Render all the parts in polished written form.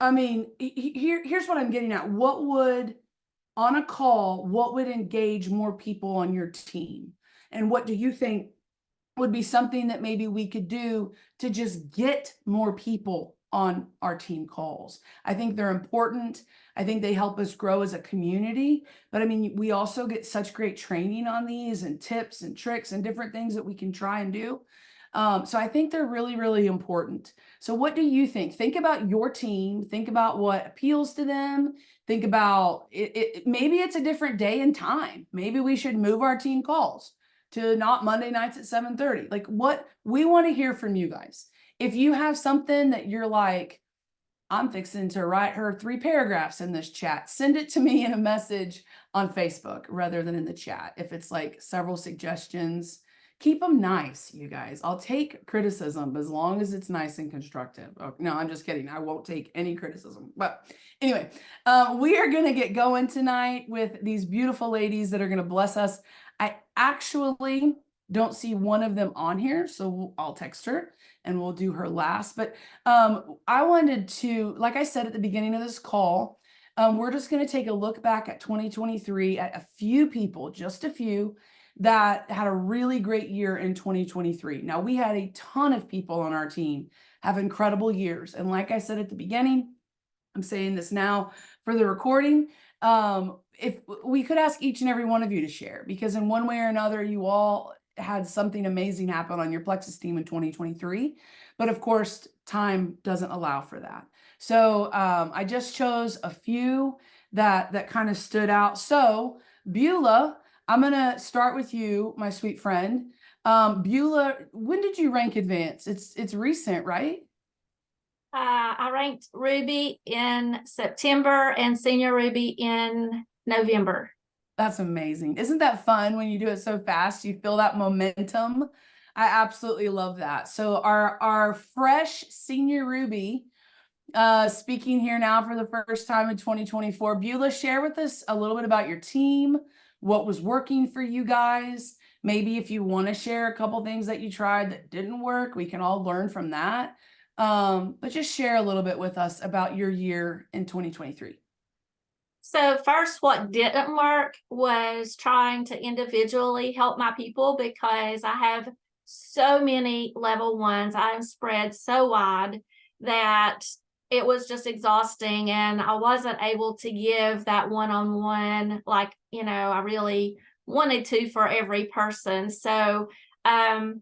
I mean, here's what I'm getting at. What would, on a call, what would engage more people on your team? And what do you think would be something that maybe we could do to just get more people on our team calls? I think they're important. I think they help us grow as a community. But I mean, we also get such great training on these and tips and tricks and different things that we can try and do. So I think they're really, really important. So what do you think? Think about your team. Think about what appeals to them. Think about it. Maybe it's a different day and time. Maybe we should move our team calls to not Monday nights at 7:30. Like, what we want to hear from you guys. If you have something that you're like, I'm fixing to write her 3 paragraphs in this chat, send it to me in a message on Facebook rather than in the chat. If it's like several suggestions, keep them nice, you guys. I'll take criticism as long as it's nice and constructive. Oh, no, I'm just kidding. I won't take any criticism. But anyway, we are going to get going tonight with these beautiful ladies that are going to bless us. I actually don't see one of them on here, so I'll text her and we'll do her last. But I wanted to, like I said at the beginning of this call, we're just going to take a look back at 2023 at a few people, just a few, that had a really great year in 2023. Now, we had a ton of people on our team have incredible years. And like I said at the beginning, I'm saying this now for the recording, if we could ask each and every one of you to share, because in one way or another, you all had something amazing happen on your Plexus team in 2023. But of course, time doesn't allow for that. So I just chose a few that kind of stood out. So Beulah, I'm going to start with you, my sweet friend. Beulah, when did you rank advanced? It's recent, right? I ranked Ruby in September and Senior Ruby in November. That's amazing. Isn't that fun when you do it so fast? You feel that momentum. I absolutely love that. So our fresh Senior Ruby speaking here now for the first time in 2024. Beulah, share with us a little bit about your team, what was working for you guys. Maybe if you want to share a couple things that you tried that didn't work, we can all learn from that. But just share a little bit with us about your year in 2023. So first, what didn't work was trying to individually help my people because I have so many level ones. I'm spread so wide that it was just exhausting, and I wasn't able to give that one-on-one like, I really wanted to for every person. So I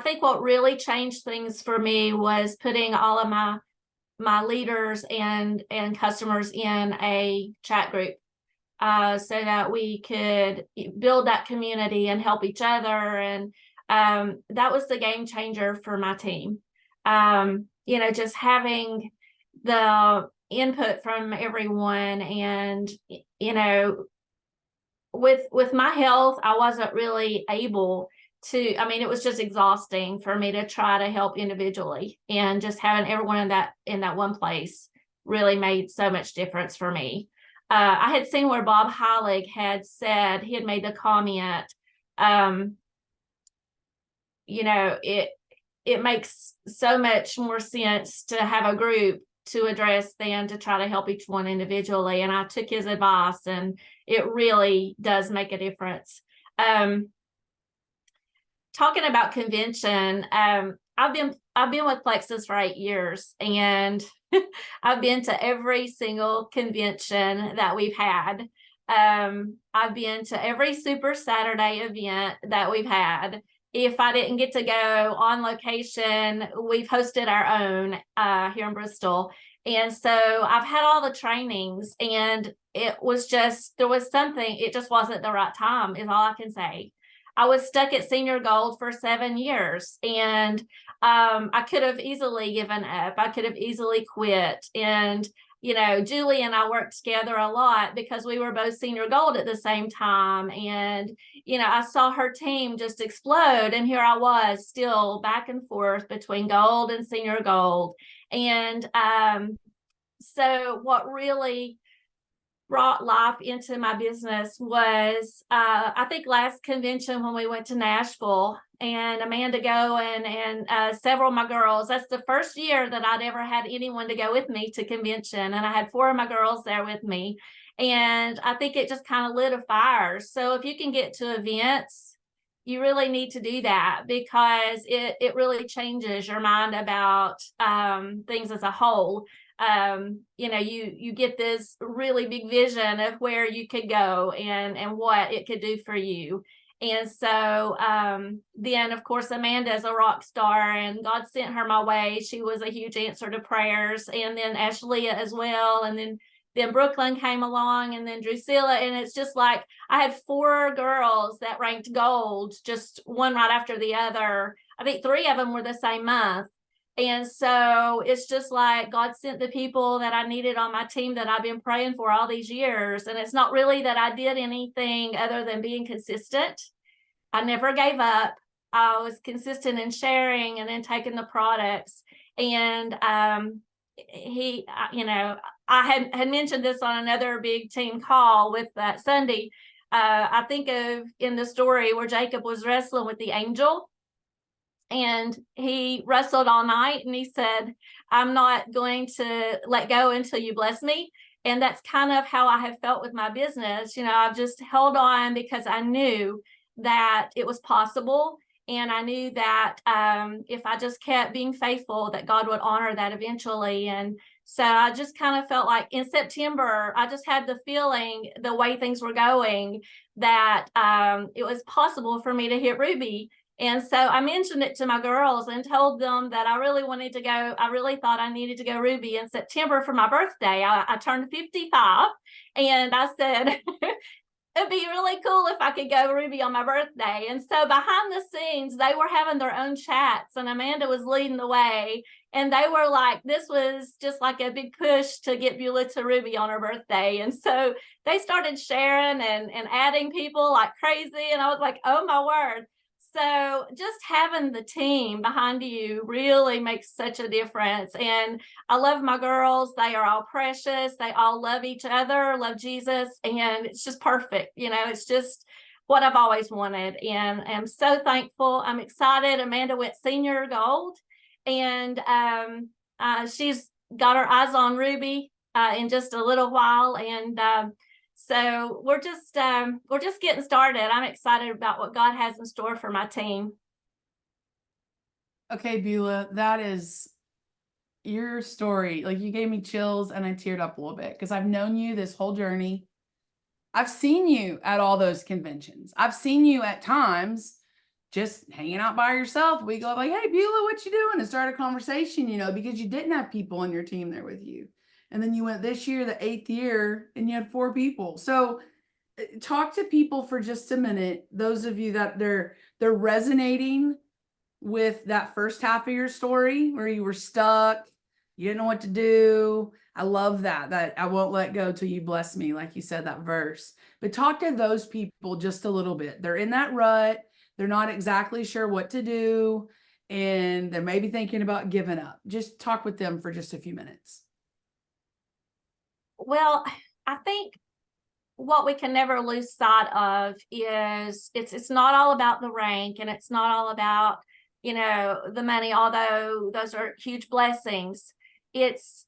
think what really changed things for me was putting all of my leaders and customers in a chat group so that we could build that community and help each other. And that was the game changer for my team. Just having the input from everyone, and with my health, I wasn't really able to, it was just exhausting for me to try to help individually, and just having everyone in that one place really made so much difference for me. I had seen where Bob Heilig had said, he had made the comment, it makes so much more sense to have a group to address than to try to help each one individually. And I took his advice, and it really does make a difference. Talking about convention, I've been with Plexus for 8 years, and I've been to every single convention that we've had. I've been to every Super Saturday event that we've had. If I didn't get to go on location, we've hosted our own here in Bristol. And so I've had all the trainings, and it was just wasn't the right time, is all I can say. I was stuck at Senior Gold for 7 years, and I could have easily given up. I could have easily quit. And, Julie and I worked together a lot because we were both Senior Gold at the same time. And, I saw her team just explode. And here I was still back and forth between Gold and Senior Gold. And so what really brought life into my business was I think last convention when we went to Nashville, and Amanda going and several of my girls. That's the first year that I'd ever had anyone to go with me to convention, and I had 4 of my girls there with me. And I think it just kind of lit a fire. So if you can get to events, you really need to do that, because it really changes your mind about things as a whole. You get this really big vision of where you could go and what it could do for you. And so then, of course, Amanda's a rock star, and God sent her my way. She was a huge answer to prayers. And then Ashleah as well. And then Brooklyn came along, and then Drusilla. And it's just like I had 4 girls that ranked gold, just one right after the other. I think 3 of them were the same month. And so it's just like God sent the people that I needed on my team that I've been praying for all these years. And it's not really that I did anything other than being consistent. I never gave up. I was consistent in sharing and then taking the products. And I had mentioned this on another big team call with that Sunday. I think of in the story where Jacob was wrestling with the angel, and he wrestled all night, and he said, I'm not going to let go until you bless me. And that's kind of how I have felt with my business. I've just held on because I knew that it was possible. And I knew that if I just kept being faithful, that God would honor that eventually. And so I just kind of felt like in September, I just had the feeling, the way things were going, that it was possible for me to hit Ruby. And so I mentioned it to my girls and told them that I really wanted to go. I really thought I needed to go Ruby in September for my birthday. I turned 55, and I said, it'd be really cool if I could go Ruby on my birthday. And so behind the scenes, they were having their own chats, and Amanda was leading the way. And they were like, this was just like a big push to get Beulah to Ruby on her birthday. And so they started sharing and adding people like crazy. And I was like, oh my word. So just having the team behind you really makes such a difference. And I love my girls. They are all precious. They all love each other, love Jesus. And it's just perfect. It's just what I've always wanted. And I'm so thankful. I'm excited. Amanda went senior gold, and she's got her eyes on Ruby in just a little while. And so we're just getting started. I'm excited about what God has in store for my team. Okay, Beulah, that is your story. Like, you gave me chills, and I teared up a little bit because I've known you this whole journey. I've seen you at all those conventions. I've seen you at times just hanging out by yourself. We go like, hey, Beulah, what you doing? And start a conversation, because you didn't have people on your team there with you. And then you went this year, the 8th year, and you had 4 people. So talk to people for just a minute. Those of you that they're resonating with that first half of your story where you were stuck, you didn't know what to do. I love that I won't let go till you bless me, like you said, that verse. But talk to those people just a little bit. They're in that rut. They're not exactly sure what to do, and they're maybe thinking about giving up. Just talk with them for just a few minutes. Well, I think what we can never lose sight of is it's not all about the rank, and it's not all about the money, although those are huge blessings. It's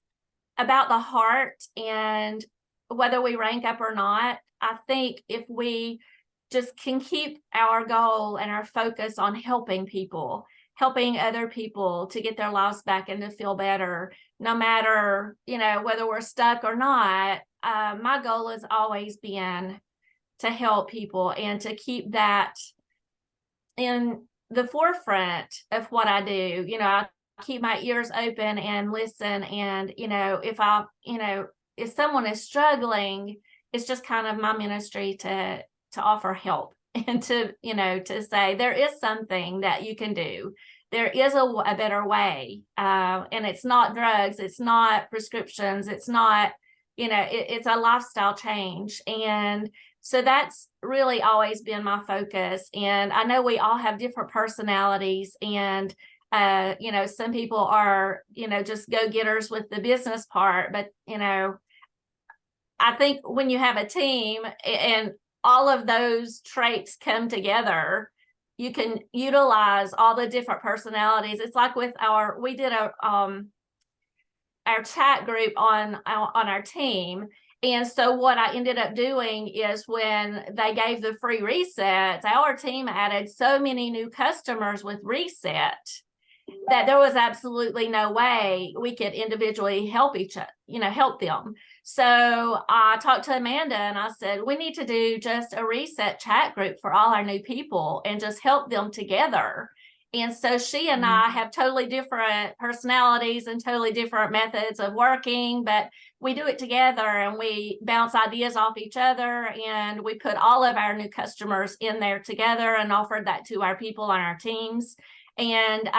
about the heart, and whether we rank up or not. I think if we just can keep our goal and our focus on helping people, helping other people to get their lives back and to feel better, no matter whether we're stuck or not. My goal has always been to help people and to keep that in the forefront of what I do. I keep my ears open and listen. And, if someone is struggling, it's just kind of my ministry to offer help and to say there is something that you can do. There is a better way. And it's not drugs. It's not prescriptions. It's not, it's a lifestyle change. And so that's really always been my focus. And I know we all have different personalities, and some people are, just go-getters with the business part, but I think when you have a team and all of those traits come together, you can utilize all the different personalities. It's like with we did our chat group on our team. And so what I ended up doing is when they gave the free resets, our team added so many new customers with reset that there was absolutely no way we could individually help each other, help them. So I talked to Amanda and I said, we need to do just a reset chat group for all our new people and just help them together. And so she and I have totally different personalities and totally different methods of working, but we do it together and we bounce ideas off each other, and we put all of our new customers in there together and offered that to our people on our teams. And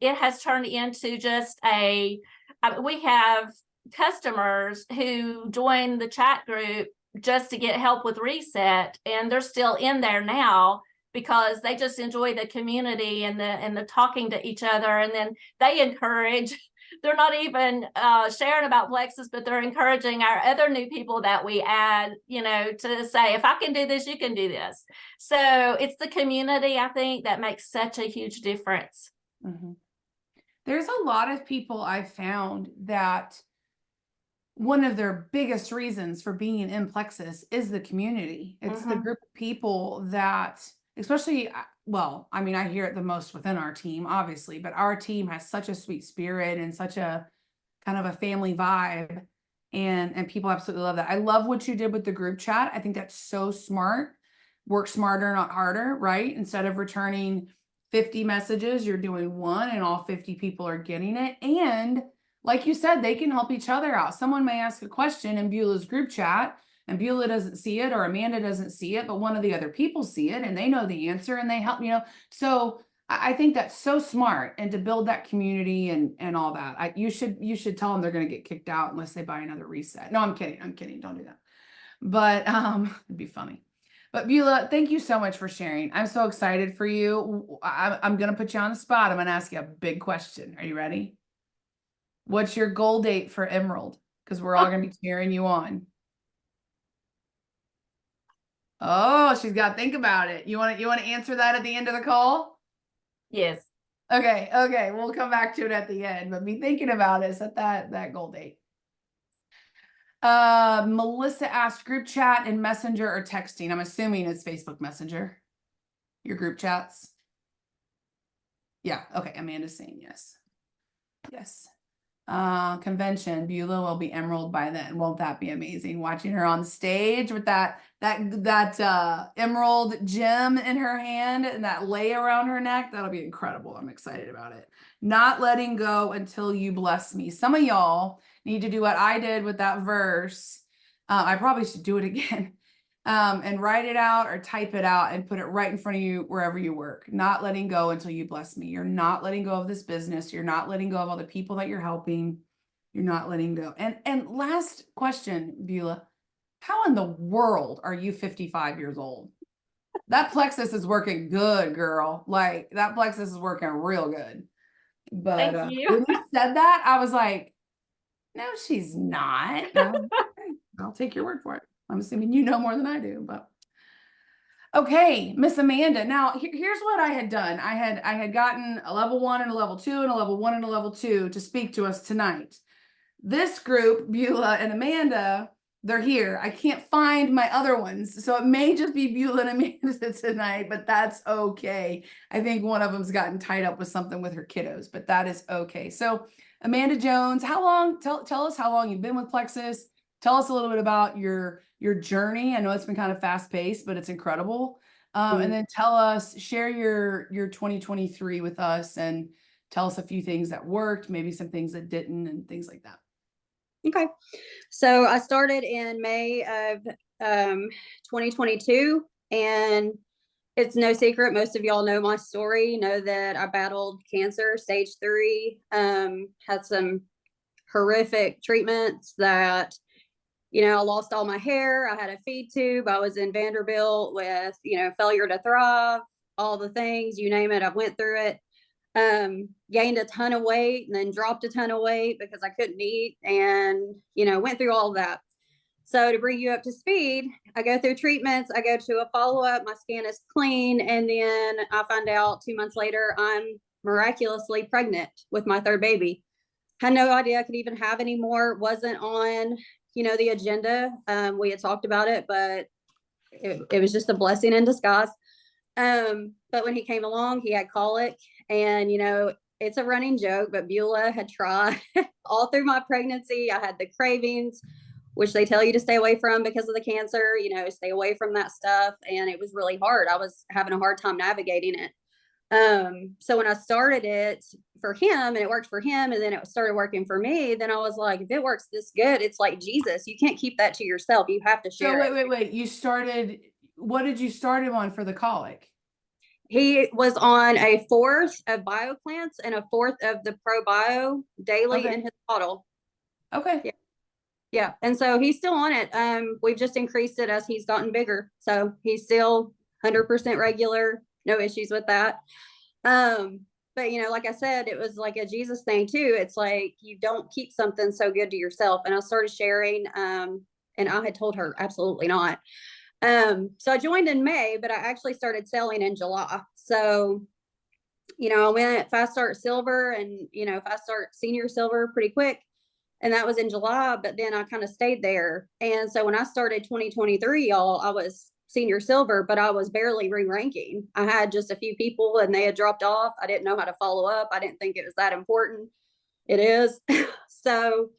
it has turned into just we have customers who join the chat group just to get help with reset, and they're still in there now because they just enjoy the community and the talking to each other. And then they encourage, they're not even sharing about Plexus, but they're encouraging our other new people that we add, to say, if I can do this, you can do this. So it's the community, I think, that makes such a huge difference. Mm-hmm. There's a lot of people I've found that one of their biggest reasons for being in Plexus is the community. It's the group of people that, especially, well, I mean, I hear it the most within our team, obviously, but our team has such a sweet spirit and such a kind of a family vibe, and people absolutely love that. I love what you did with the group chat. I think that's so smart. Work smarter, not harder, right? Instead of returning 50 messages, you're doing one and all 50 people are getting it. And like you said, they can help each other out. Someone may ask a question in Beulah's group chat and Beulah doesn't see it or Amanda doesn't see it, but one of the other people see it and they know the answer and they help, So I think that's so smart, and to build that community and all that. You should tell them they're going to get kicked out unless they buy another reset. No, I'm kidding. Don't do that. But it'd be funny. But Beulah, thank you so much for sharing. I'm so excited for you. I'm going to put you on the spot. I'm going to ask you a big question. Are you ready? What's your goal date for Emerald? Because we're all going to be cheering you on. Oh, she's got to think about it. You want to answer that at the end of the call? Yes. Okay. We'll come back to it at the end, but be thinking about it. Set that goal date. Melissa asked, group chat and Messenger or texting? I'm assuming it's Facebook Messenger. Your group chats? Yeah. Okay. Amanda's saying yes. Yes. Convention, Beulah will be Emerald by then. Won't that be amazing? Watching her on stage with that emerald gem in her hand and that lei around her neck. That'll be incredible. I'm excited about it. Not letting go until you bless me. Some of y'all need to do what I did with that verse. I probably should do it again. And write it out or type it out and put it right in front of you wherever you work. Not letting go until you bless me. You're not letting go of this business. You're not letting go of all the people that you're helping. You're not letting go. And last question, Beulah, how in the world are you 55 years old? That plexus is working good, girl. Like, that plexus is working real good. But Thank you. when you said that, I was like, no, she's not. I'll take your word for it. I'm assuming you know more than I do, but okay, Miss Amanda. Now here's what I had done. I had gotten a level 1 and a level 2 and a level 1 and a level 2 to speak to us tonight. This group, Beulah and Amanda, they're here. I can't find my other ones, so it may just be Beulah and Amanda tonight, but that's okay. I think one of them's gotten tied up with something with her kiddos, but that is okay. So Amanda Jones, how long? Tell us how long you've been with Plexus. Tell us a little bit about your journey. I know it's been kind of fast paced, but it's incredible. And then share your 2023 with us and tell us a few things that worked, maybe some things that didn't, and things like that. Okay. So I started in May of 2022, and it's no secret. Most of y'all know my story, know that I battled cancer, stage 3, had some horrific treatments that, I lost all my hair. I had a feed tube. I was in Vanderbilt with, failure to thrive, all the things, you name it. I went through it. Gained a ton of weight and then dropped a ton of weight because I couldn't eat, and, went through all of that. So to bring you up to speed, I go through treatments, I go to a follow-up, my scan is clean, and then I find out 2 months later I'm miraculously pregnant with my third baby. Had no idea I could even have any more. Wasn't on, the agenda. We had talked about it, but it was just a blessing in disguise. But when he came along, he had colic, and it's a running joke, but Beulah had tried all through my pregnancy. I had the cravings, which they tell you to stay away from because of the cancer, stay away from that stuff. And it was really hard. I was having a hard time navigating it. So when I started it for him and it worked for him, and then it started working for me, then I was like, if it works this good, it's like Jesus. You can't keep that to yourself. You have to share So wait. What did you start him on for the colic? He was on a 4th of BioClance and a 4th of the ProBio daily in his bottle. Okay. Yeah. Yeah. And so he's still on it. We've just increased it as he's gotten bigger. So he's still 100% regular. No issues with that. But like I said, it was like a Jesus thing too. It's like, you don't keep something so good to yourself. And I started sharing, and I had told her absolutely not. So I joined in May, but I actually started selling in July. So, I went Fast Start Silver and, Fast Start Senior Silver pretty quick. And that was in July, but then I kind of stayed there. And so when I started 2023, y'all, I was Senior Silver, but I was barely re-ranking. I had just a few people and they had dropped off. I didn't know how to follow up. I didn't think it was that important. It is. So,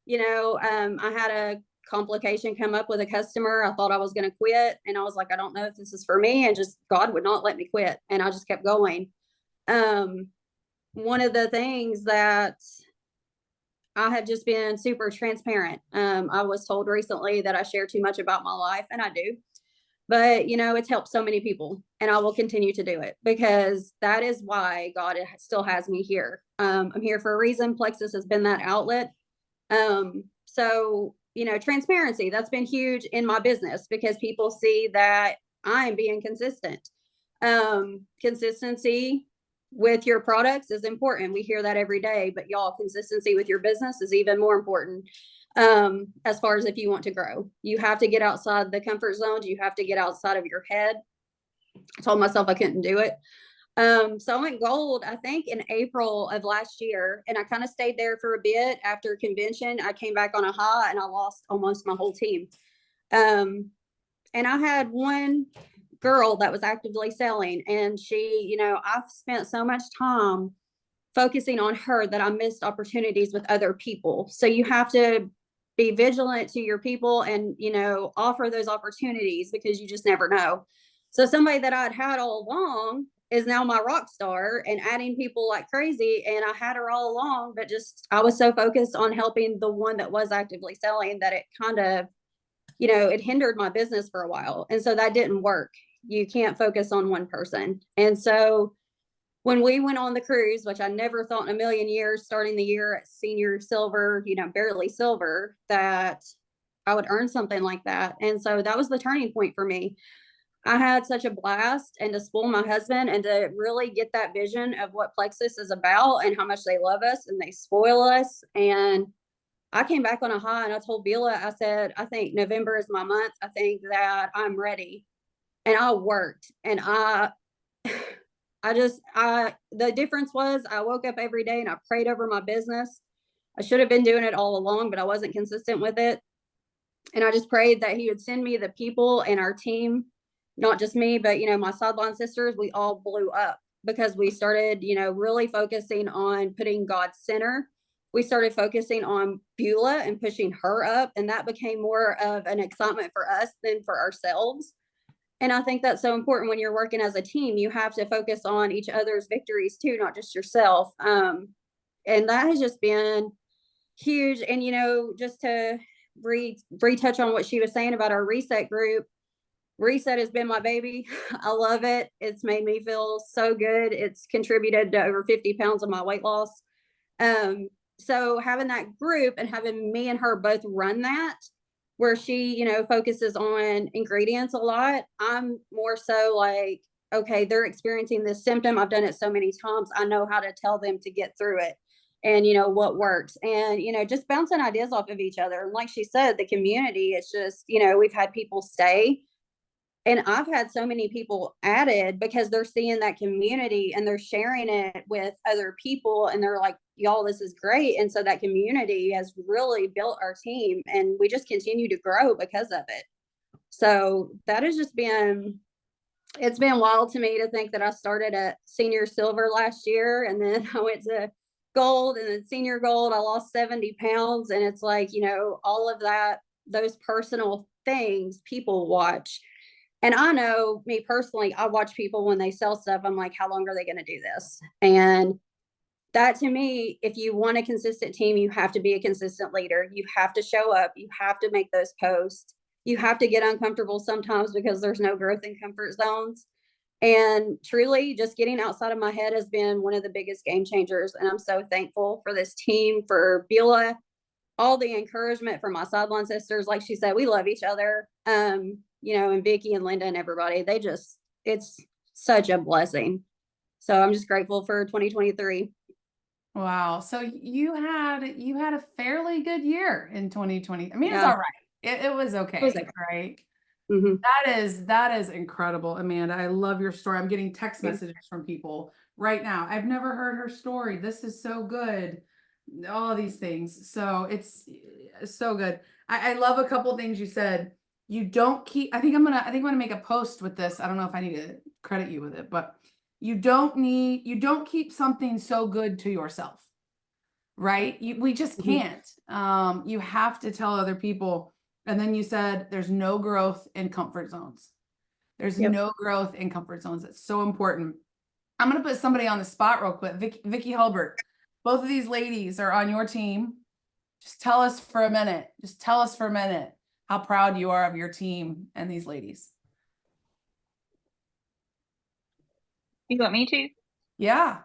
I had a complication come up with a customer. I thought I was going to quit. And I was like, I don't know if this is for me. And just God would not let me quit. And I just kept going. One of the things that I have just been super transparent. I was told recently that I share too much about my life, and I do. But, it's helped so many people, and I will continue to do it because that is why God still has me here. I'm here for a reason. Plexus has been that outlet. So, transparency, that's been huge in my business because people see that I'm being consistent. Consistency with your products is important. We hear that every day, but y'all, consistency with your business is even more important. As far as if you want to grow, you have to get outside the comfort zones. You have to get outside of your head. I told myself I couldn't do it. So I went gold, I think in April of last year, and I kind of stayed there for a bit. After convention, I came back on a high and I lost almost my whole team. And I had one girl that was actively selling, and she, I've spent so much time focusing on her that I missed opportunities with other people. So you have to be vigilant to your people and, offer those opportunities because you just never know. So somebody that I'd had all along is now my rock star and adding people like crazy. And I had her all along, but just, I was so focused on helping the one that was actively selling that it kind of, it hindered my business for a while. And so that didn't work. You can't focus on one person. And so when we went on the cruise, which I never thought in a million years, starting the year at Senior Silver, barely silver, that I would earn something like that. And so that was the turning point for me. I had such a blast, and to spoil my husband and to really get that vision of what Plexus is about and how much they love us and they spoil us. And I came back on a high, and I told Beulah, I said, I think November is my month. I think that I'm ready. And I worked, and the difference was I woke up every day and I prayed over my business. I should have been doing it all along, but I wasn't consistent with it. And I just prayed that he would send me the people and our team, not just me, but, my sideline sisters, we all blew up because we started, really focusing on putting God center. We started focusing on Beulah and pushing her up. And that became more of an excitement for us than for ourselves. And I think that's so important when you're working as a team. You have to focus on each other's victories too, not just yourself. And that has just been huge. And, just to retouch on what she was saying about our reset group, reset has been my baby. I love it. It's made me feel so good. It's contributed to over 50 pounds of my weight loss. So having that group and having me and her both run that, where she, focuses on ingredients a lot. I'm more so like, okay, they're experiencing this symptom. I've done it so many times. I know how to tell them to get through it. and what works, and just bouncing ideas off of each other. And like she said, the community, it's just, we've had people stay, and I've had so many people added because they're seeing that community and they're sharing it with other people, and they're like, y'all, this is great. And so that community has really built our team, and we just continue to grow because of it. So that has just been, it's been wild to me to think that I started at senior silver last year, and then I went to gold, and then senior gold, I lost 70 pounds. And it's like, all of that, those personal things people watch. And I know me personally, I watch people when they sell stuff. I'm like, how long are they going to do this? And that, to me, if you want a consistent team, you have to be a consistent leader. You have to show up. You have to make those posts. You have to get uncomfortable sometimes because there's no growth in comfort zones. And truly, just getting outside of my head has been one of the biggest game changers. And I'm so thankful for this team, for Beulah, all the encouragement from my sideline sisters. Like she said, we love each other. And Vicky and Linda and everybody, it's such a blessing. So I'm just grateful for 2023. Wow. So you had a fairly good year in 2020. I mean, it's Yeah. all right. It was okay, okay. right? Mm-hmm. That is incredible, Amanda. I love your story. I'm getting text messages from people right now. I've never heard her story. This is so good. All these things. So it's so good. I love a couple things you said. You don't keep, I think I'm gonna make a post with this. I don't know if I need to credit you with it, but you don't keep something so good to yourself, right? We just can't. You have to tell other people. And then you said there's no growth in comfort zones. There's no growth in comfort zones. It's so important. I'm going to put somebody on the spot real quick. Vicky Hulbert, both of these ladies are on your team. Just tell us for a minute. How proud you are of your team and these ladies. You want me to? Yeah.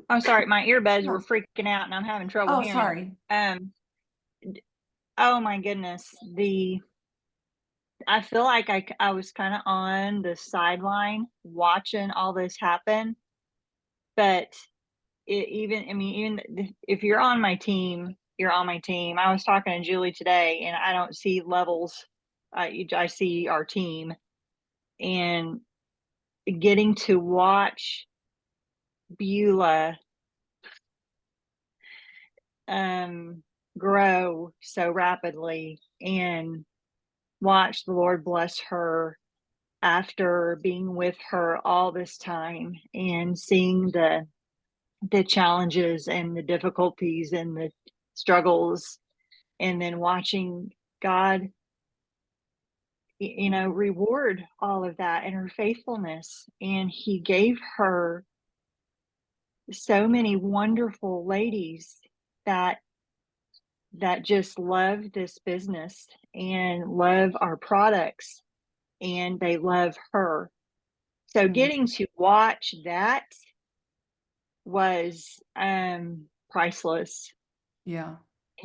I'm sorry, my earbuds were freaking out and I'm having trouble Oh, hearing. sorry. Oh my goodness. I feel like I was kind of on the sideline watching all this happen, but even if you're on my team, you're on my team. I was talking to Julie today, and I don't see levels. I see our team, and getting to watch Beulah grow so rapidly and watch the Lord bless her after being with her all this time and seeing the challenges and the difficulties and the struggles, and then watching God reward all of that and her faithfulness. And he gave her so many wonderful ladies that just love this business and love our products, and they love her. So getting to watch that was priceless. Yeah.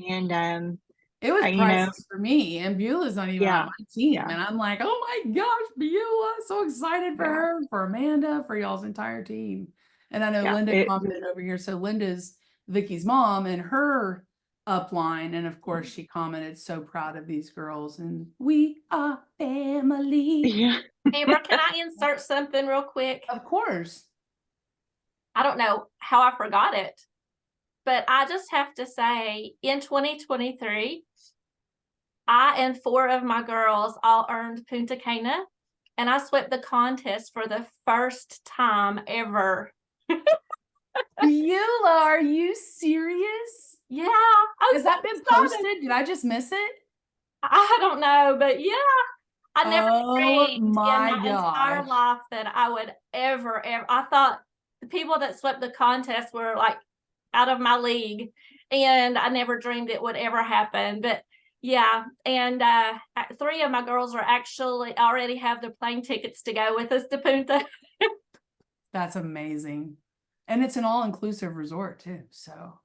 And it was priceless for me, and Beulah's not even on my team. Yeah. And I'm like, oh my gosh, Beulah, so excited for her, for Amanda, for y'all's entire team. And I know Linda commented over here. So Linda's Vicky's mom and her upline. And of course she commented, so proud of these girls and we are family. Yeah. Amber, can I insert something real quick? Of course. I don't know how I forgot it, but I just have to say in 2023, I and 4 of my girls all earned Punta Cana, and I swept the contest for the first time ever. Beulah, are you serious? Yeah. Has that been posted? Did I just miss it? I don't know, but yeah. I never dreamed in my gosh. entire life that I would ever, I thought the people that swept the contest were like out of my league, and I never dreamed it would ever happen. But yeah, and 3 of my girls are actually already have their plane tickets to go with us to Punta. That's amazing. And it's an all-inclusive resort too. So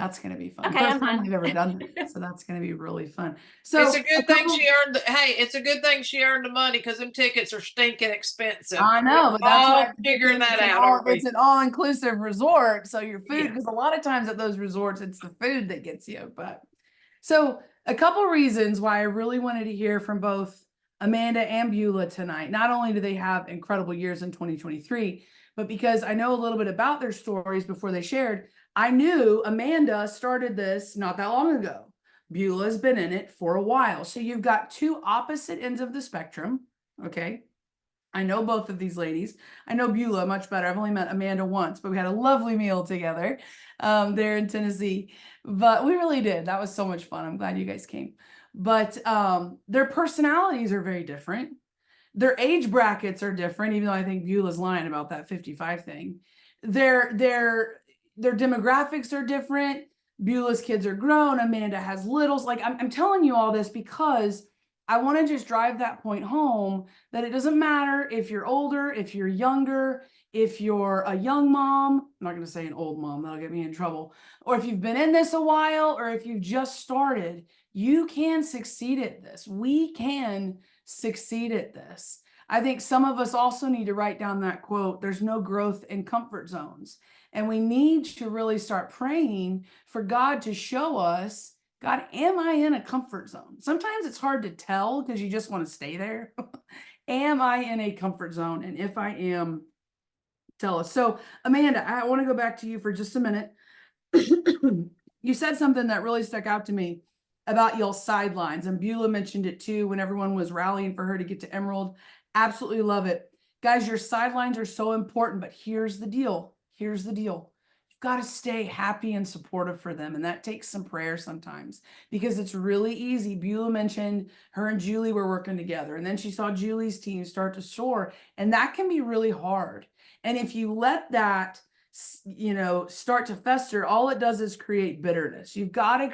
That's going to be fun. Okay, First I'm time done. we've ever done that. So that's going to be really fun. So It's a good thing couple- she earned. Hey, it's a good thing she earned the money because them tickets are stinking expensive. I know, but that's all why figuring that it's an out, aren't we? It's an all-inclusive resort. So your food, Yeah. because a lot of times at those resorts, it's the food that gets you. But so a couple reasons why I really wanted to hear from both Amanda and Beulah tonight. Not only do they have incredible years in 2023, but because I know a little bit about their stories before they shared. I knew Amanda started this not that long ago. Beulah's been in it for a while. So you've got two opposite ends of the spectrum. Okay. I know both of these ladies. I know Beulah much better. I've only met Amanda once, but we had a lovely meal together there in Tennessee. But we really did. That was so much fun. I'm glad you guys came. But their personalities are very different. Their age brackets are different, even though I think Beulah's lying about that 55 thing. Their demographics are different. Beulah's kids are grown. Amanda has littles. Like I'm telling you all this because I want to just drive that point home that it doesn't matter if you're older, if you're younger, if you're a young mom. I'm not going to say an old mom, that'll get me in trouble. Or if you've been in this a while, or if you've just started, you can succeed at this. We can succeed at this. I think some of us also need to write down that quote, there's no growth in comfort zones. And we need to really start praying for God to show us, God, am I in a comfort zone? Sometimes it's hard to tell because you just want to stay there. Am I in a comfort zone? And if I am, tell us. So Amanda, I want to go back to you for just a minute. You said something that really stuck out to me about y'all's sidelines, and Beulah mentioned it too when everyone was rallying for her to get to Emerald. Absolutely love it. Guys, your sidelines are so important, but here's the deal. Here's the deal. You've got to stay happy and supportive for them, and that takes some prayer sometimes because it's really easy. Beulah mentioned her and Julie were working together, and then she saw Julie's team start to soar, and that can be really hard. And if you let that start to fester, all it does is create bitterness. You've got to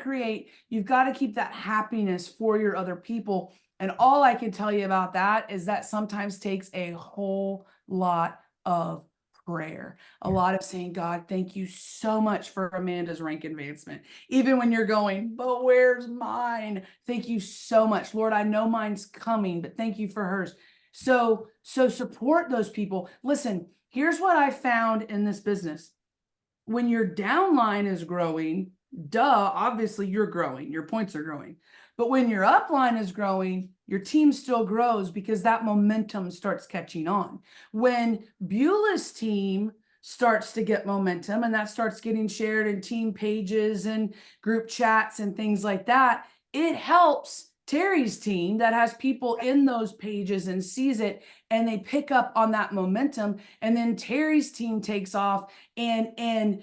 keep that happiness for your other people. And all I can tell you about that is that sometimes takes a whole lot of prayer, a lot of saying, God, thank you so much for Amanda's rank advancement. Even when you're going, but where's mine? Thank you so much. Lord, I know mine's coming, but thank you for hers. So support those people. Listen, here's what I found in this business. When your downline is growing, obviously you're growing, your points are growing. But when your upline is growing, your team still grows because that momentum starts catching on. When Beulah's team starts to get momentum and that starts getting shared in team pages and group chats and things like that, it helps Terry's team that has people in those pages and sees it, and they pick up on that momentum, and then Terry's team takes off, and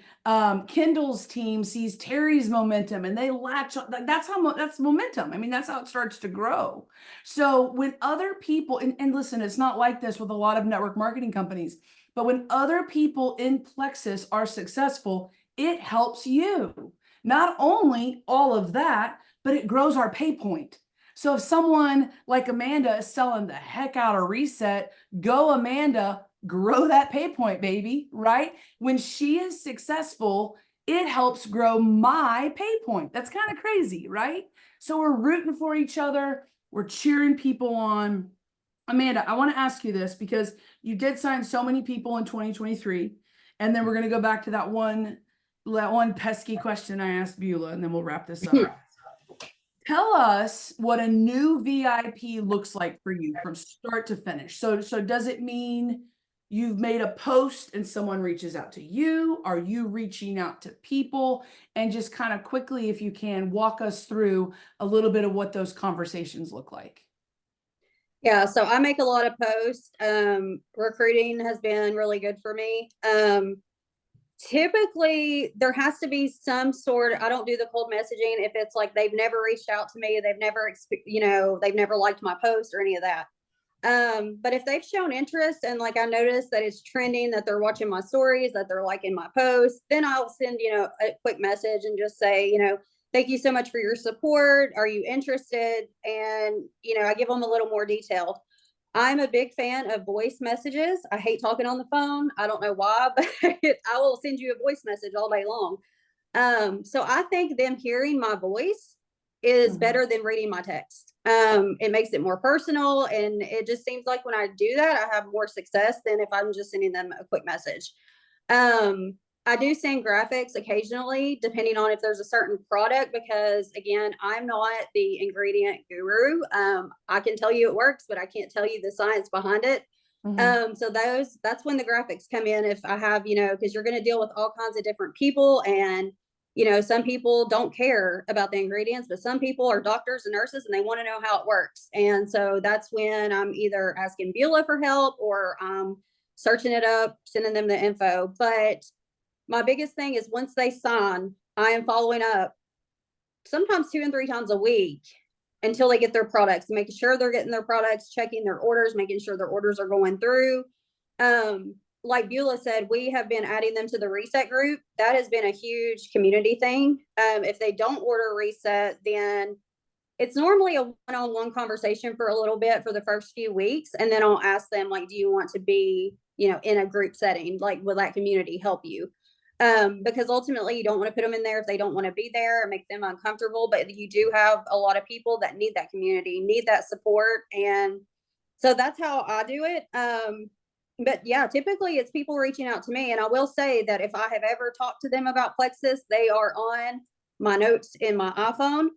Kendall's team sees Terry's momentum, and they latch on. That's momentum. I mean, that's how it starts to grow. So when other people, and listen, it's not like this with a lot of network marketing companies, but when other people in Plexus are successful, it helps you. Not only all of that, but it grows our pay point. So if someone like Amanda is selling the heck out of Reset, go Amanda, grow that pay point, baby, right? When she is successful, it helps grow my pay point. That's kind of crazy, right? So we're rooting for each other. We're cheering people on. Amanda, I want to ask you this because you did sign so many people in 2023. And then we're going to go back to that one pesky question I asked Beulah, and then we'll wrap this up. Tell us what a new VIP looks like for you from start to finish. So does it mean you've made a post and someone reaches out to you? Are you reaching out to people? And just kind of quickly, if you can, walk us through a little bit of what those conversations look like. Yeah, so I make a lot of posts. Recruiting has been really good for me. Typically there has to be some sort I don't do the cold messaging if it's like they've never reached out to me, they've never liked my post or any of that. But if they've shown interest and like I notice that it's trending, that they're watching my stories, that they're liking my posts, then I'll send, a quick message and just say, thank you so much for your support. Are you interested? And, I give them a little more detail. I'm a big fan of voice messages. I hate talking on the phone. I don't know why, but I will send you a voice message all day long. So I think them hearing my voice is Mhm. better than reading my text. It makes it more personal, and it just seems like when I do that, I have more success than if I'm just sending them a quick message. I do send graphics occasionally, depending on if there's a certain product, because again, I'm not the ingredient guru. I can tell you it works, but I can't tell you the science behind it. So that's when the graphics come in. If I have, because you're going to deal with all kinds of different people, and some people don't care about the ingredients, but some people are doctors and nurses and they want to know how it works. And so that's when I'm either asking Beulah for help, or searching it up, sending them the info. But my biggest thing is once they sign, I am following up sometimes 2 and 3 times a week until they get their products, making sure they're getting their products, checking their orders, making sure their orders are going through. Like Beulah said, we have been adding them to the reset group. That has been a huge community thing. If they don't order reset, then it's normally a one-on-one conversation for a little bit for the first few weeks. And then I'll ask them, like, do you want to be, in a group setting? Like, will that community help you? Because ultimately you don't want to put them in there if they don't want to be there or make them uncomfortable. But you do have a lot of people that need that community, need that support. And so that's how I do it. But yeah, typically it's people reaching out to me. And I will say that if I have ever talked to them about Plexus, they are on my notes in my iPhone.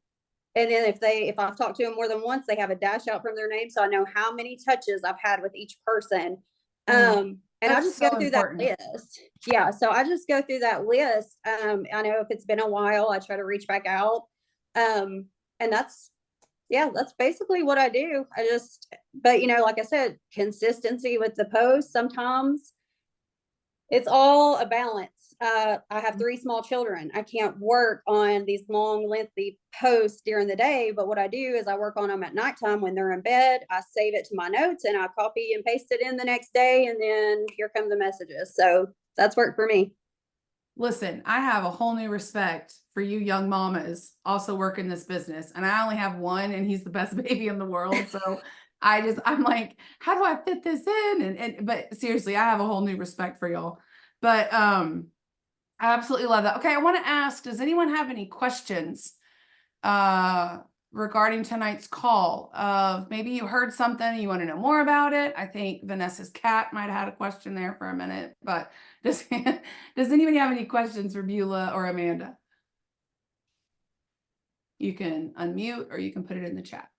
And then if I've talked to them more than once, they have a dash out from their name. So I know how many touches I've had with each person. And I just go through that list. Yeah. So I just go through that list. I know if it's been a while, I try to reach back out. And that's basically what I do. But like I said, consistency with the post, sometimes it's all a balance. I have 3 small children. I can't work on these long, lengthy posts during the day, but what I do is I work on them at nighttime when they're in bed. I save it to my notes and I copy and paste it in the next day, and then here come the messages. So that's worked for me. Listen, I have a whole new respect for you young mamas also working this business. And I only have one, and he's the best baby in the world. So I'm like, how do I fit this in? But seriously, I have a whole new respect for y'all. But I absolutely love that. Okay, I want to ask, does anyone have any questions regarding tonight's call? Maybe you heard something, you want to know more about it. I think Vanessa's cat might have had a question there for a minute, but does anybody have any questions for Beulah or Amanda? You can unmute or you can put it in the chat.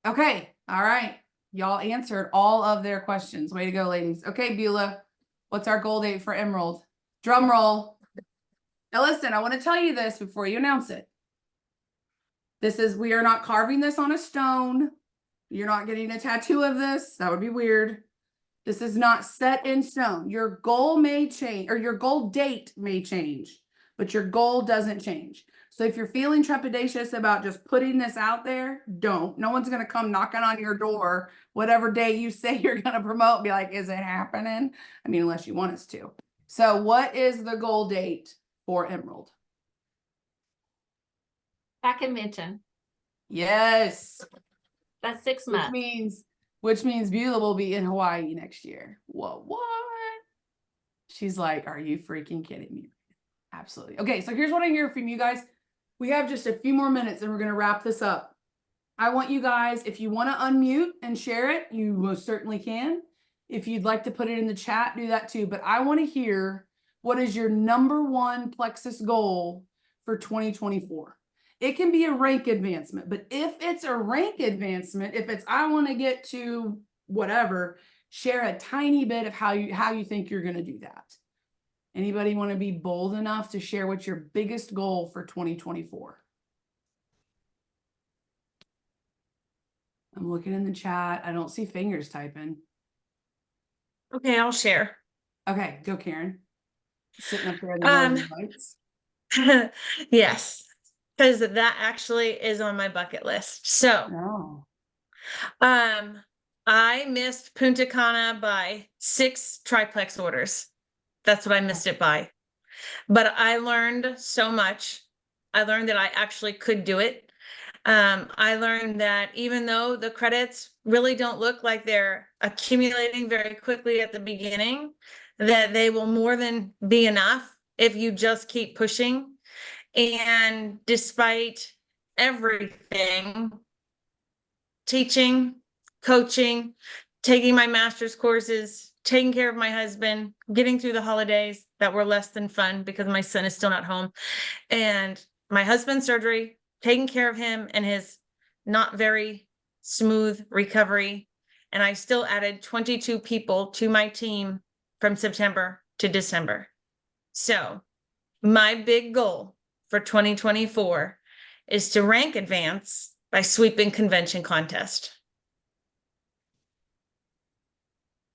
Okay, all right. Y'all answered all of their questions. Way to go, ladies. Okay, Beulah, what's our goal date for Emerald? Drum roll. Now listen, I want to tell you this before you announce it. We are not carving this on a stone. You're not getting a tattoo of this. That would be weird. This is not set in stone. Your goal may change, or your goal date may change, but your goal doesn't change. So if you're feeling trepidatious about just putting this out there, don't. No one's going to come knocking on your door, whatever day you say you're going to promote, be like, is it happening? I mean, unless you want us to. So what is the goal date for Emerald? That convention. Yes. That's 6 months. Which means Beulah will be in Hawaii next year. What? She's like, are you freaking kidding me? Absolutely. Okay, so here's what I hear from you guys. We have just a few more minutes and we're going to wrap this up. I want you guys, if you want to unmute and share it, you most certainly can. If you'd like to put it in the chat, do that too. But I want to hear, what is your #1 Plexus goal for 2024? It can be a rank advancement, but if it's a rank advancement, if it's, I want to get to whatever, share a tiny bit of how you think you're going to do that. Anybody want to be bold enough to share what's your biggest goal for 2024? I'm looking in the chat. I don't see fingers typing. Okay, I'll share. Okay, go Karen. Sitting up there in the Northern Lights. Yes, because that actually is on my bucket list. So, I missed Punta Cana by 6 triplex orders. That's what I missed it by. But I learned so much. I learned that I actually could do it. I learned that even though the credits really don't look like they're accumulating very quickly at the beginning, that they will more than be enough if you just keep pushing. And despite everything, teaching, coaching, taking my master's courses, taking care of my husband, getting through the holidays that were less than fun because my son is still not home, and my husband's surgery, taking care of him and his not very smooth recovery. And I still added 22 people to my team from September to December. So my big goal for 2024 is to rank advance by sweeping convention contest.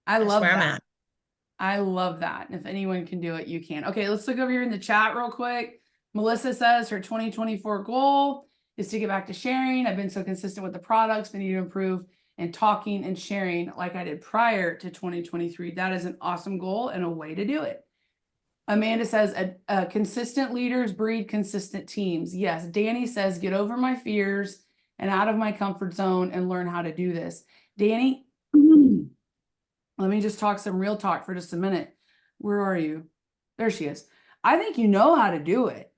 I That's love where I'm that. at. I love that. And if anyone can do it, you can. Okay, let's look over here in the chat real quick. Melissa says her 2024 goal is to get back to sharing. I've been so consistent with the products, but need to improve and talking and sharing like I did prior to 2023. That is an awesome goal and a way to do it. Amanda says, consistent leaders breed consistent teams. Yes. Danny says, get over my fears and out of my comfort zone and learn how to do this. Danny, let me just talk some real talk for just a minute. Where are you? There she is. I think you know how to do it.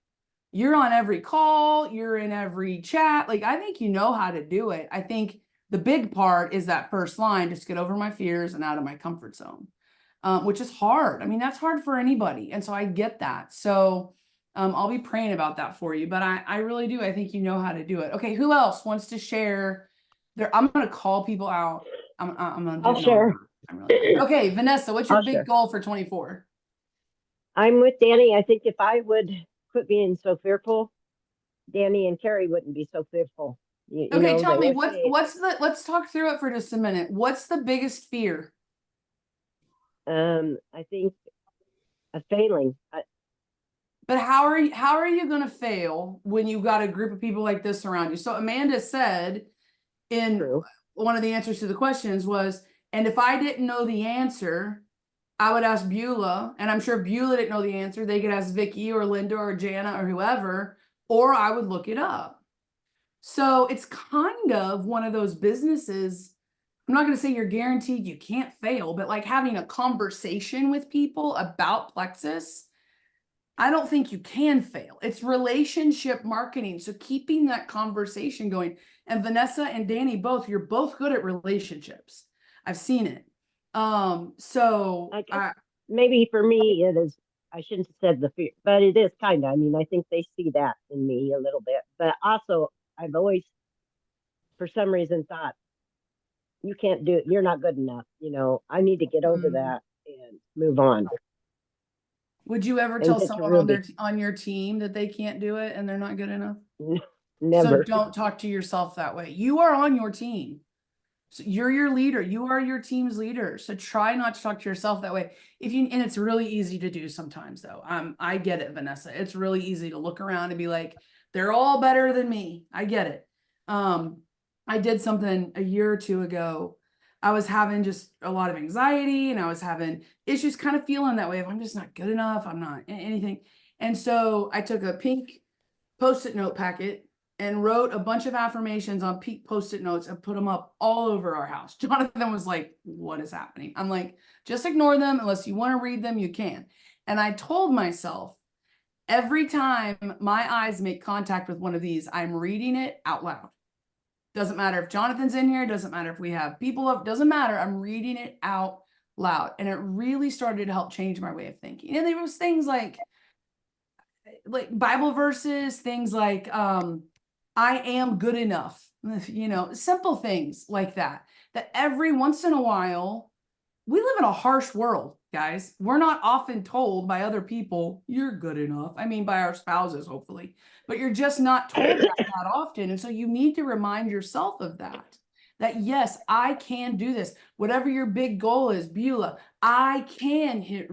You're on every call. You're in every chat. Like, I think you know how to do it. I think the big part is that first line, just get over my fears and out of my comfort zone, which is hard. I mean, that's hard for anybody. And so I get that. So I'll be praying about that for you, but I really do. I think you know how to do it. Okay. Who else wants to share I'm going to call people out. I'm going to I'll share. Okay, Vanessa, what's your I'll big share. goal for 24? I'm with Danny. I think if I would quit being so fearful, Danny and Carrie wouldn't be so fearful. You Okay, know, tell they me always say, let's talk through it for just a minute. What's the biggest fear? I think a failing. But how are you going to fail when you've got a group of people like this around you? So Amanda said in True. one of the answers to the questions was, and if I didn't know the answer, I would ask Beulah, and I'm sure Beulah didn't know the answer. They could ask Vicky or Linda or Jana or whoever, or I would look it up. So it's kind of one of those businesses. I'm not going to say you're guaranteed you can't fail, but like having a conversation with people about Plexus, I don't think you can fail. It's relationship marketing. So keeping that conversation going. And Vanessa and Danny, you're both good at relationships. I've seen it. So I guess maybe for me, it is, I shouldn't have said the fear, but it is kind of, I mean, I think they see that in me a little bit, but also I've always, for some reason, thought you can't do it. You're not good enough. You know, I need to get over that and move on. would you ever And tell get to someone Ruby. on your team that they can't do it and they're not good enough? Never. So don't talk to yourself that way. You are on your team. So you're your leader. You are your team's leader. So try not to talk to yourself that way. And it's really easy to do sometimes though. I get it, Vanessa. It's really easy to look around and be like, they're all better than me. I get it. I did something a year or two ago. I was having just a lot of anxiety and I was having issues kind of feeling that way. If I'm just not good enough, I'm not anything. And so I took a pink Post-it note packet and wrote a bunch of affirmations on pink Post-it notes and put them up all over our house. Jonathan was like, what is happening? I'm like, just ignore them. Unless you want to read them, you can. And I told myself, every time my eyes make contact with one of these, I'm reading it out loud. Doesn't matter if Jonathan's in here. Doesn't matter if we have people up. Doesn't matter. I'm reading it out loud. And it really started to help change my way of thinking. And there was things like Bible verses, things like I am good enough, you know, simple things like that every once in a while. We live in a harsh world, guys. We're not often told by other people, you're good enough. I mean, by our spouses, hopefully, but you're just not told that often. And so you need to remind yourself of that yes, I can do this. Whatever your big goal is, Beulah, I can hit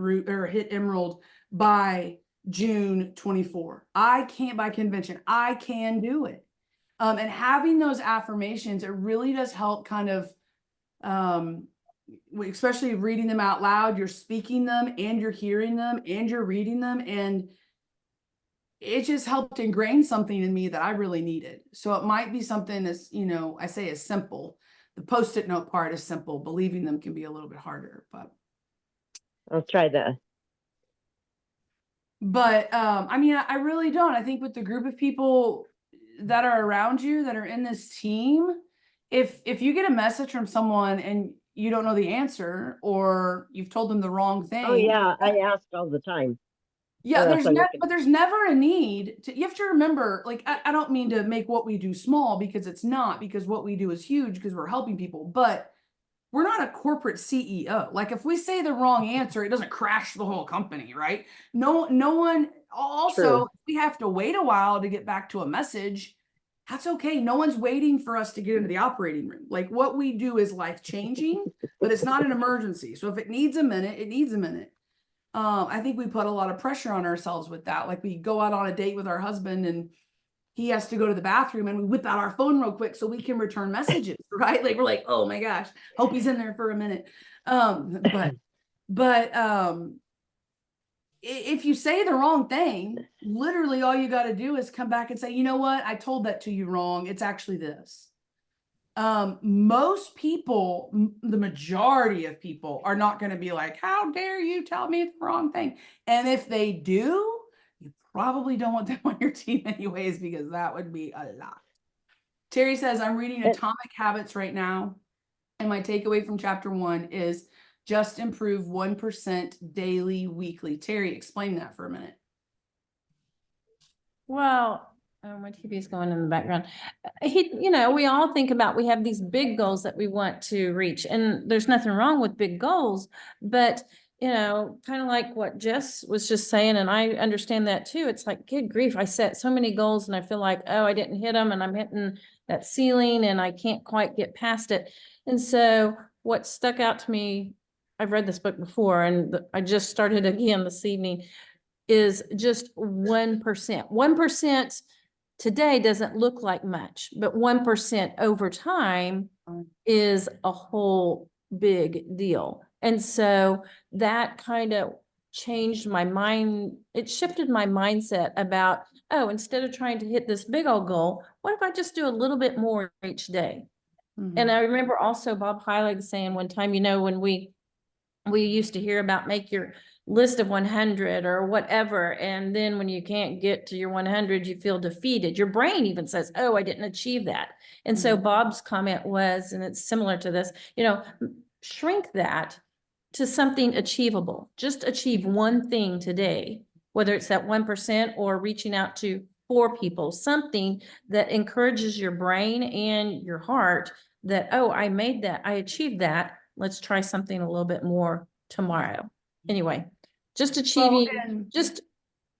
Emerald by June 24. I can't by convention. I can do it. And having those affirmations, it really does help kind of, especially reading them out loud. You're speaking them and you're hearing them and you're reading them. And it just helped ingrain something in me that I really needed. So it might be something as, you know, I say as simple The Post-it note part is simple. Believing them can be a little bit harder, I'll try that. I mean, I really don't. I think with the group of people that are around you that are in this team, if you get a message from someone and you don't know the answer or you've told them the wrong thing. Oh yeah, I ask all the time. Yeah, Or else I look but there's never a need to, you have to remember, like, I don't mean to make what we do small, because it's not, because what we do is huge because we're helping people, but we're not a corporate CEO. Like, if we say the wrong answer, it doesn't crash the whole company, right? No one, also, True. if we have to wait a while to get back to a message, that's okay. No one's waiting for us to get into the operating room. Like, what we do is life changing, but it's not an emergency. So if it needs a minute, it needs a minute. I think we put a lot of pressure on ourselves with that. Like, we go out on a date with our husband and he has to go to the bathroom and we whip out our phone real quick so we can return messages, right? Like, we're like, oh my gosh, hope he's in there for a minute. If you say the wrong thing, literally all you got to do is come back and say, you know what? I told that to you wrong. It's actually this. Most people, the majority of people are not going to be like, how dare you tell me the wrong thing? And if they do, you probably don't want them on your team anyways, because that would be a lot. Terry says, I'm reading Atomic Habits right now. And my takeaway from chapter 1 is just improve 1% daily, weekly. Terry, explain that for a minute. Well, my TV's going in the background. We all think about, we have these big goals that we want to reach, and there's nothing wrong with big goals, but kind of like what Jess was just saying, and I understand that too. It's like, good grief, I set so many goals and I feel like, oh, I didn't hit them and I'm hitting that ceiling and I can't quite get past it. And so what stuck out to me, I've read this book before and I just started again this evening, is just 1%. 1% today doesn't look like much, but 1% over time is a whole big deal. And so that kind of changed my mind. It shifted my mindset about, oh, instead of trying to hit this big old goal, what if I just do a little bit more each day? And I remember also Bob Heilig saying one time, when we used to hear about make your list of 100 or whatever. And then when you can't get to your 100, you feel defeated. Your brain even says, oh, I didn't achieve that. And so Bob's comment was, and it's similar to this, shrink that to something achievable. Just achieve one thing today, whether it's that 1% or reaching out to 4 people, something that encourages your brain and your heart that, oh, I made that, I achieved that. Let's try something a little bit more tomorrow. Anyway, just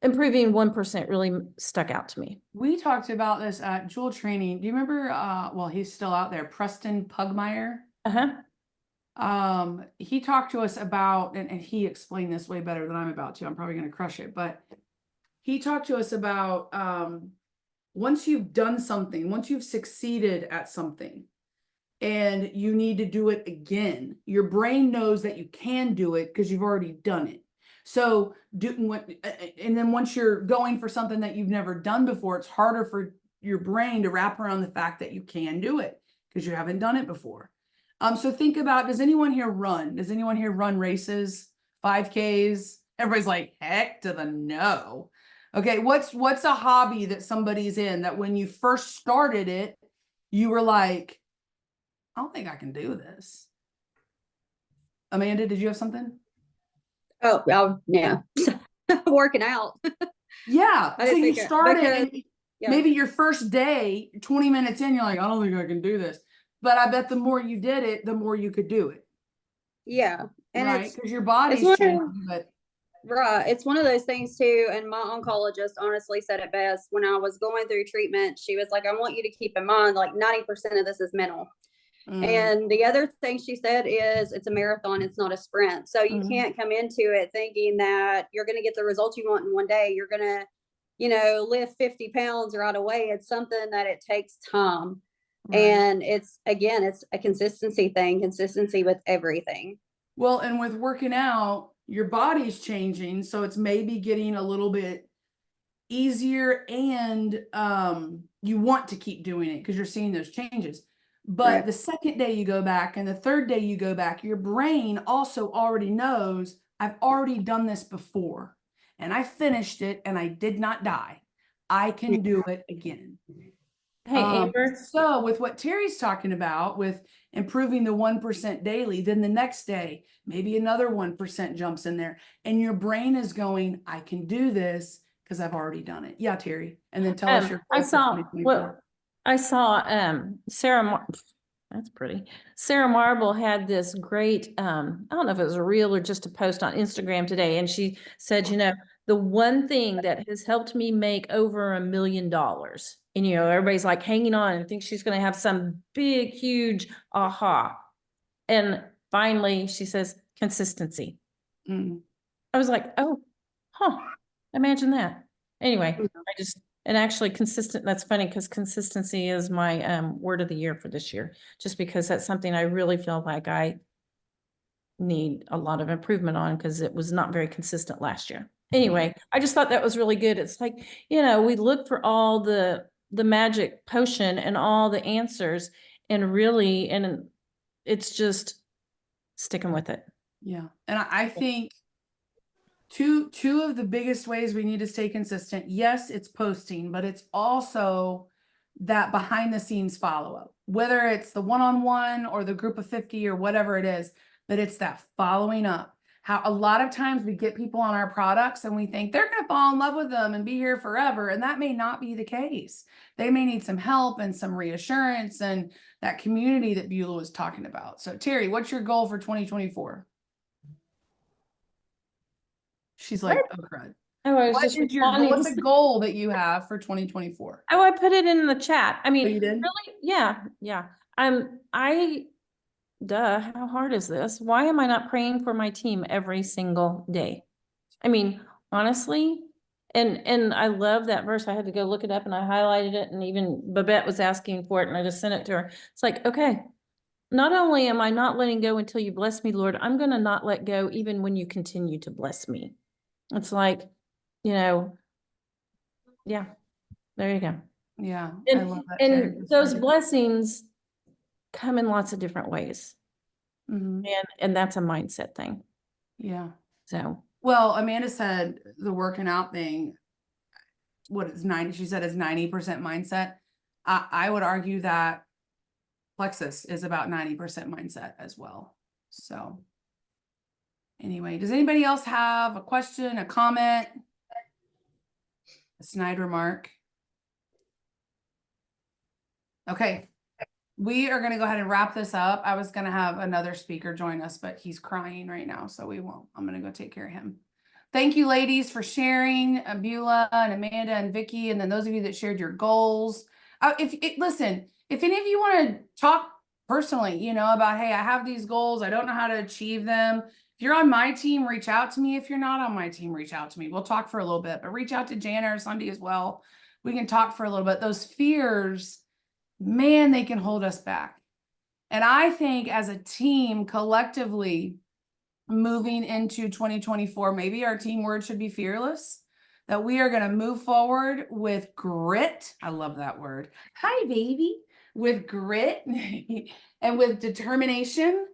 improving 1% really stuck out to me. We talked about this at Jewel Training. Do you remember, well, he's still out there, Preston Pugmire? He talked to us about, and he explained this way better than I'm about to. I'm probably going to crush it, but he talked to us about once you've done something, once you've succeeded at something, and you need to do it again, your brain knows that you can do it because you've already done it. So and then once you're going for something that you've never done before, it's harder for your brain to wrap around the fact that you can do it because you haven't done it before. So think about, does anyone here run? Does anyone here run races, 5Ks? Everybody's like, heck to the no. Okay, what's a hobby that somebody's in that when you first started it, you were like, I don't think I can do this. Amanda, did you have something? Oh, well, yeah. Working out. Yeah. So you started and yeah. maybe your first day, 20 minutes in, you're like, I don't think I can do this. But I bet the more you did it, the more you could do it. Yeah. And right? Because your body's changing, but right. It's one of those things too. And my oncologist honestly said it best when I was going through treatment. She was like, I want you to keep in mind, like 90% of this is mental. And the other thing she said is it's a marathon, it's not a sprint. So you can't come into it thinking that you're going to get the results you want in one day. You're going to, lift 50 pounds right away. It's something that it takes time. Right. And it's a consistency thing, consistency with everything. Well, and with working out, your body's changing. So it's maybe getting a little bit easier and you want to keep doing it because you're seeing those changes. But Right. the second day you go back and the third day you go back, your brain also already knows, I've already done this before and I finished it and I did not die. I can do it again. Hey, Amber, So with what Terry's talking about with improving the 1% daily, then the next day, maybe another 1% jumps in there and your brain is going, I can do this because I've already done it. Yeah, Terry. And then tell us your I goal for saw 2024. I saw that's pretty. Sarah Marble had this great I don't know if it was a reel or just a post on Instagram today, and she said, you know, the one thing that has helped me make over $1 million, and you know, everybody's like hanging on and thinks she's going to have some big, huge aha. And finally she says consistency. Mm. I was like, oh, huh, imagine that. Anyway, and actually consistent, that's funny because consistency is my word of the year for this year, just because that's something I really feel like I need a lot of improvement on because it was not very consistent last year. Anyway, I just thought that was really good. It's like, you know, we look for all the magic potion and all the answers, and really, and it's just sticking with it. Yeah. And I think two of the biggest ways we need to stay consistent. Yes, it's posting, but it's also that behind the scenes follow-up, whether it's the one-on-one or the group of 50 or whatever it is, but it's that following up. How a lot of times we get people on our products and we think they're going to fall in love with them and be here forever. And that may not be the case. They may need some help and some reassurance and that community that Beulah was talking about. So Terry, what's your goal for 2024? She's like, oh crud. Oh, I was What just is your responding what's to the goal that you have for 2024? Oh, I put it in the chat. I mean, Oh, you did? really, yeah, yeah. Duh, how hard is this? Why am I not praying for my team every single day? I mean, honestly, and I love that verse. I had to go look it up and I highlighted it, and even Babette was asking for it and I just sent it to her. It's like, okay, not only am I not letting go until you bless me, Lord, I'm going to not let go even when you continue to bless me. It's like, you know, yeah, there you go. Yeah, I And, love that, Terry. and those blessings come in lots of different ways. Mhm. And that's a mindset thing. Yeah. So, Well, Amanda said the working out thing, what is 90? She said it's 90% mindset. I would argue that Plexus is about 90% mindset as well. So anyway, does anybody else have a question, a comment, a snide remark? Okay. We are going to go ahead and wrap this up. I was going to have another speaker join us, but he's crying right now, so we won't. I'm going to go take care of him. Thank you, ladies, for sharing, Beulah and Amanda and Vicky, and then those of you that shared your goals. Listen, if any of you want to talk personally, you know, about, hey, I have these goals, I don't know how to achieve them. If you're on my team, reach out to me. If you're not on my team, reach out to me. We'll talk for a little bit, but reach out to Jana or Sunday as well. We can talk for a little bit. Those fears, man, they can hold us back. And I think as a team, collectively, moving into 2024, maybe our team word should be fearless, that we are going to move forward with grit. I love that word. Hi, baby. With grit and with determination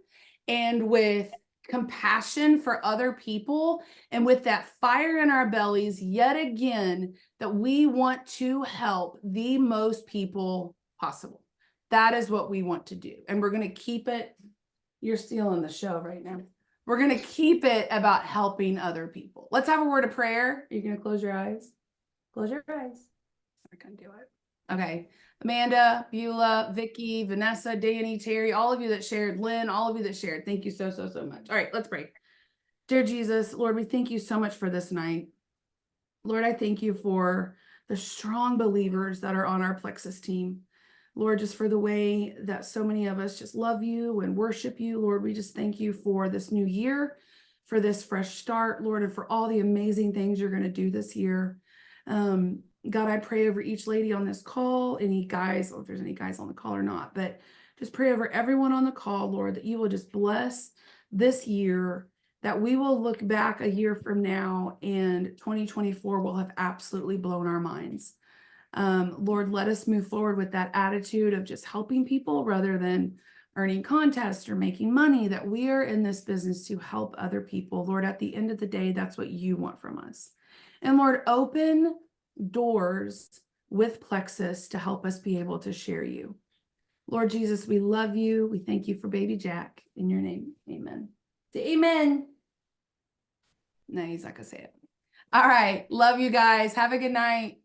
and with compassion for other people and with that fire in our bellies yet again, that we want to help the most people possible. That is what we want to do. And we're going to keep it. You're stealing the show right now. We're going to keep it about helping other people. Let's have a word of prayer. You're going to close your eyes. Close your eyes. I couldn't do it. Okay. Amanda, Beulah, Vicky, Vanessa, Danny, Terry, all of you that shared, Lynn, all of you that shared. Thank you so, so, so much. All right, let's pray. Dear Jesus, Lord, we thank you so much for this night. Lord, I thank you for the strong believers that are on our Plexus team. Lord, just for the way that so many of us just love you and worship you. Lord, we just thank you for this new year, for this fresh start, Lord, and for all the amazing things you're going to do this year. God, I pray over each lady on this call, any guys, or if there's any guys on the call or not, but just pray over everyone on the call, Lord, that you will just bless this year, that we will look back a year from now and 2024 will have absolutely blown our minds. Lord, let us move forward with that attitude of just helping people rather than earning contests or making money, that we are in this business to help other people. Lord, at the end of the day, that's what you want from us. And Lord, open doors with Plexus to help us be able to share you. Lord Jesus, we love you. We thank you for baby Jack. In your name, amen. Say amen. No, he's not gonna say it. All right. Love you guys. Have a good night.